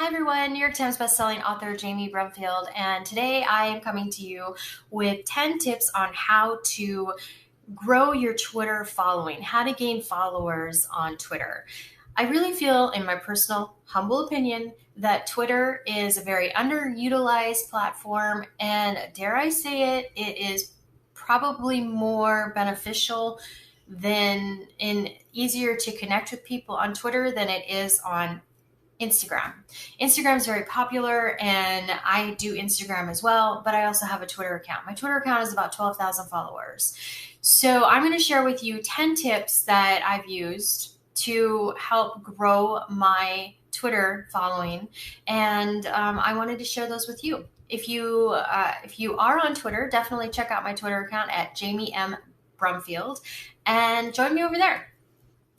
Hi everyone, New York Times bestselling author Jamie Brumfield, and today I am coming to you with 10 tips on how to grow your Twitter following, how to gain followers on Twitter. I really feel, in my personal, humble opinion, that Twitter is a very underutilized platform, and dare I say it, it is probably more beneficial than and easier to connect with people on Twitter than it is on Instagram. Instagram is very popular and I do Instagram as well, but I also have a Twitter account. My Twitter account is about 12,000 followers. So I'm going to share with you 10 tips that I've used to help grow my Twitter following, and I wanted to share those with you. If you are on Twitter, definitely check out my Twitter account at Jamie M. Brumfield and join me over there.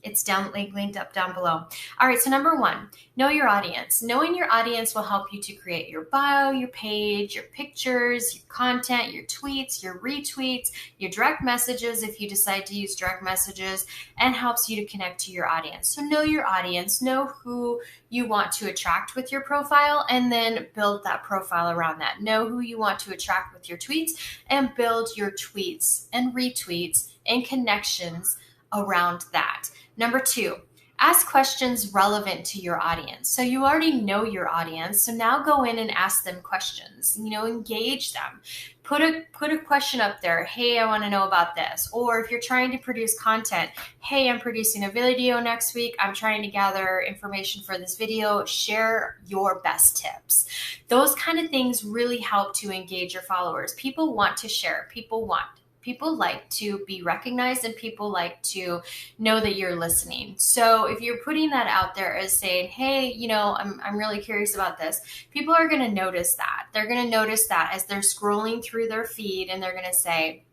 It's linked up down below. All right, so number one, know your audience. Knowing your audience will help you to create your bio, your page, your pictures, your content, your tweets, your retweets, your direct messages if you decide to use direct messages, and helps you to connect to your audience. So know your audience, know who you want to attract with your profile, and then build that profile around that. Know who you want to attract with your tweets, and build your tweets and retweets and connections around that. Number two, ask questions relevant to your audience. So you already know your audience, so now go in and ask them questions. Engage them. Put a question up there. Hey, I want to know about this. Or if you're trying to produce content, hey, I'm producing a video next week. I'm trying to gather information for this video. Share your best tips. Those kind of things really help to engage your followers. People want to share. People like to be recognized, and people like to know that you're listening. So if you're putting that out there as saying, hey, I'm really curious about this, people are going to notice that. They're going to notice that as they're scrolling through their feed, and they're going to say,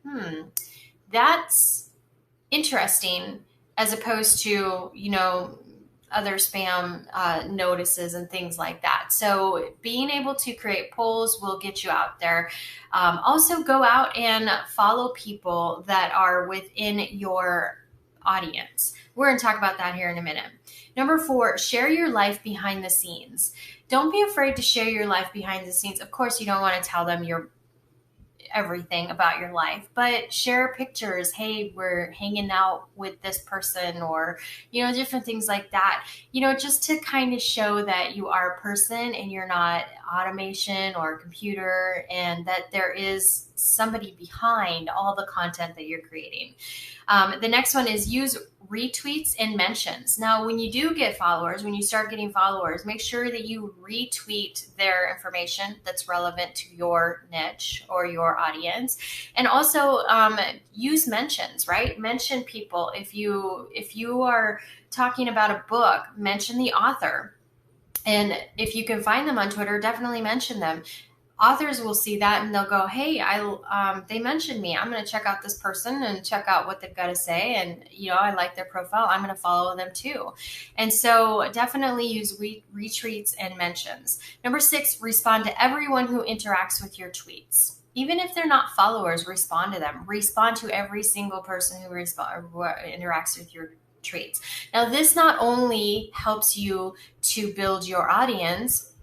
that's interesting, as opposed to, other spam notices and things like that. So being able to create polls will get you out there. Also, go out and follow people that are within your audience. We're going to talk about that here in a minute. Number four, share your life behind the scenes. Don't be afraid to share your life behind the scenes. Of course, you don't want to tell them everything about your life, but share pictures. Hey, we're hanging out with this person, or different things like that, just to kind of show that you are a person and you're not automation or computer, and that there is somebody behind all the content that you're creating. The next one is use retweets and mentions. Now, when you do get followers, when you start getting followers, make sure that you retweet their information that's relevant to your niche or your audience. And also use mentions, right? Mention people. If you are talking about a book, mention the author. And if you can find them on Twitter, definitely mention them. Authors will see that and they'll go, hey, they mentioned me. I'm going to check out this person and check out what they've got to say. And, I like their profile. I'm going to follow them too. And so definitely use retweets and mentions. Number six, respond to everyone who interacts with your tweets. Even if they're not followers, respond to them. Respond to every single person who interacts with your tweets. Now, this not only helps you to build your audience,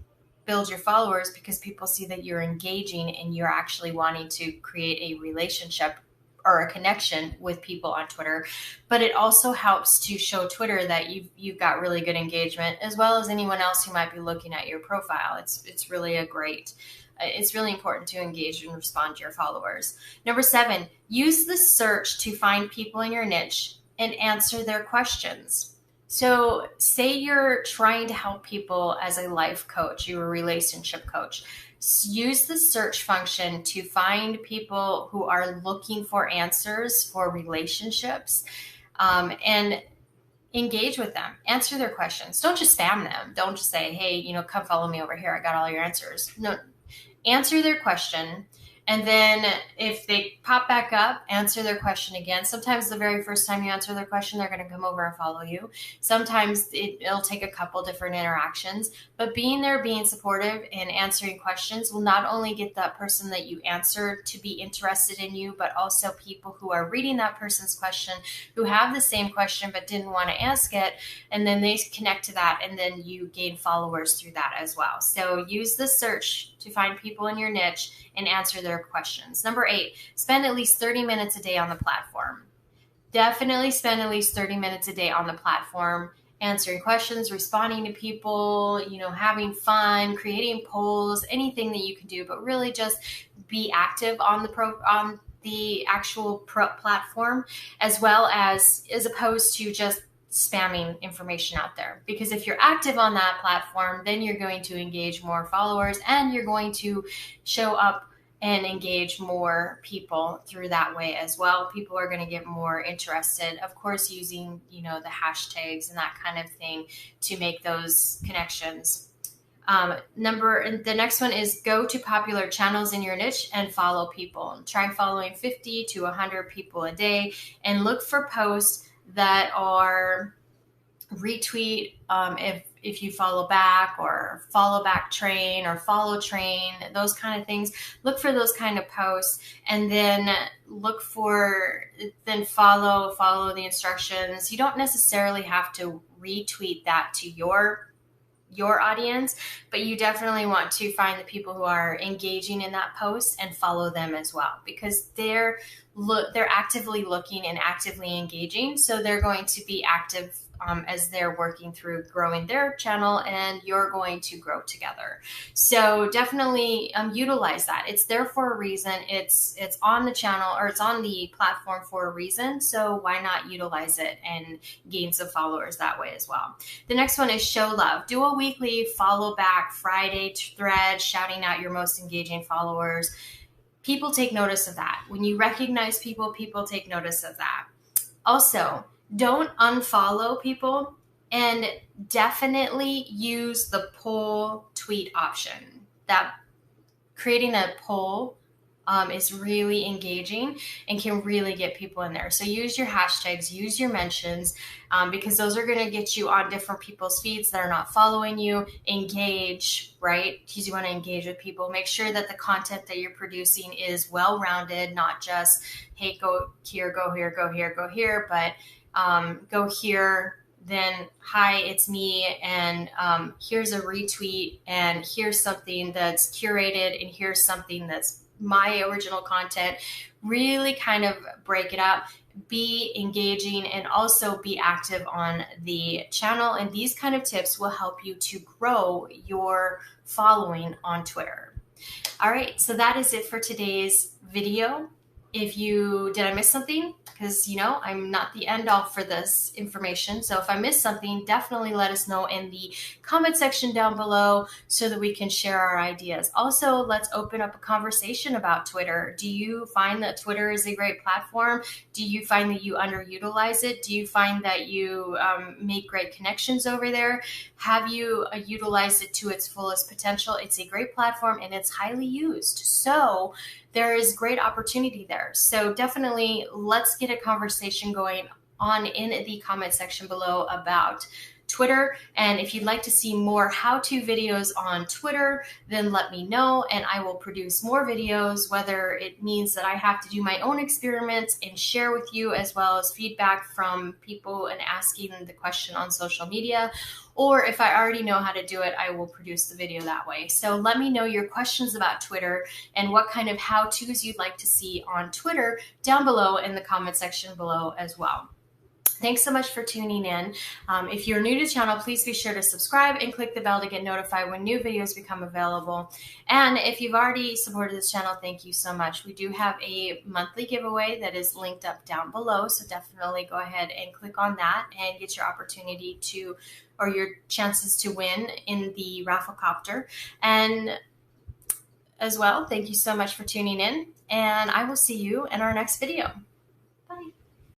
build your followers, because people see that you're engaging and you're actually wanting to create a relationship or a connection with people on Twitter, but it also helps to show Twitter that you've got really good engagement, as well as anyone else who might be looking at your profile. It's really it's really important to engage and respond to your followers. Number seven, use the search to find people in your niche and answer their questions. So say you're trying to help people as a life coach, you're a relationship coach. Use the search function to find people who are looking for answers for relationships, and engage with them. Answer their questions. Don't just spam them. Don't just say, hey, come follow me over here. I got all your answers. No, answer their question And then if they pop back up, answer their question again. Sometimes the very first time you answer their question, they're going to come over and follow you. Sometimes it'll take a couple different interactions, but being there, being supportive and answering questions will not only get that person that you answered to be interested in you, but also people who are reading that person's question who have the same question but didn't want to ask it. And then they connect to that, and then you gain followers through that as well. So use the search to find people in your niche and answer their questions. Number 8, spend at least 30 minutes a day on the platform. Definitely spend at least 30 minutes a day on the platform, answering questions, responding to people, having fun, creating polls, anything that you can do, but really just be active on the actual platform, as well as opposed to just spamming information out there. Because if you're active on that platform, then you're going to engage more followers, and you're going to show up and engage more people through that way as well. People are going to get more interested, of course, using, the hashtags and that kind of thing to make those connections. The next one is go to popular channels in your niche and follow people. Try following 50 to 100 people a day, and look for posts that are retweet, if you follow back, or follow back train, or follow train, those kind of things. Look for those kind of posts, and then follow the instructions. You don't necessarily have to retweet that to your audience, but you definitely want to find the people who are engaging in that post and follow them as well, because they're actively looking and actively engaging. So they're going to be active as they're working through growing their channel, and you're going to grow together. So definitely utilize that. It's there for a reason. It's on the channel, or it's on the platform for a reason. So why not utilize it and gain some followers that way as well? The next one is show love. Do a weekly follow back Friday thread, shouting out your most engaging followers. People take notice of that. When you recognize people, people take notice of that. Also, don't unfollow people, and definitely use the poll tweet option. That creating a poll is really engaging and can really get people in there. So use your hashtags, use your mentions, because those are going to get you on different people's feeds that are not following you. Engage, right? Because you want to engage with people. Make sure that the content that you're producing is well-rounded, not just, hey, go here, go here, go here, go here, but go here, then hi, it's me, and here's a retweet, and here's something that's curated, and here's something that's my original content. Really kind of break it up, be engaging, and also be active on the channel. And these kind of tips will help you to grow your following on Twitter. All right, so that is it for today's video. Did I miss something? Because, I'm not the end all for this information. So if I missed something, definitely let us know in the comment section down below so that we can share our ideas. Also, let's open up a conversation about Twitter. Do you find that Twitter is a great platform? Do you find that you underutilize it? Do you find that you make great connections over there? Have you utilized it to its fullest potential? It's a great platform, and it's highly used. So there is great opportunity there. So definitely let's get a conversation going on in the comment section below about Twitter. And if you'd like to see more how-to videos on Twitter, then let me know, and I will produce more videos, whether it means that I have to do my own experiments and share with you, as well as feedback from people and asking the question on social media, or if I already know how to do it, I will produce the video that way. So let me know your questions about Twitter and what kind of how-tos you'd like to see on Twitter down below in the comment section below as well. Thanks so much for tuning in. If you're new to the channel, please be sure to subscribe and click the bell to get notified when new videos become available. And if you've already supported this channel, thank you so much. We do have a monthly giveaway that is linked up down below, so definitely go ahead and click on that and get your opportunity or your chances to win in the Rafflecopter. And as well, thank you so much for tuning in, and I will see you in our next video.